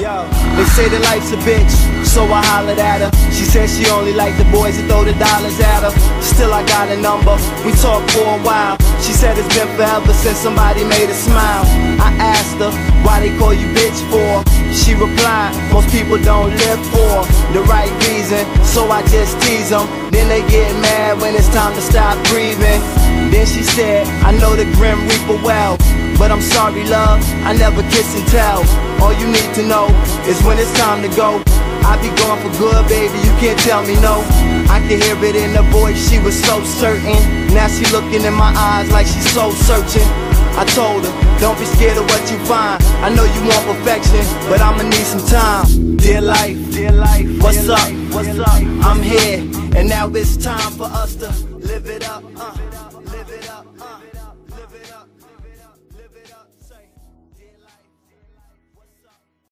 Yo, they say that life's a bitch, so I hollered at her. She said she only like the boys that throw the dollars at her. Still I got a number, we talked for a while. She said it's been forever since somebody made her smile. I asked her, why they call you bitch for? She replied, most people don't live for the right reason, so I just tease them. Then they get mad when it's time to stop breathing. Then she said, I know the Grim Reaper well, but I'm sorry love, I never kiss and tell. All you need to know is when it's time to go. I be gone for good, baby, you can't tell me no. I can hear it in her voice, she was so certain. Now she looking in my eyes like she's so searching. I told her, don't be scared of what you find. I know you want perfection, but I'ma need some time. Dear life, what's up? I'm here, and now it's time for us to live it up.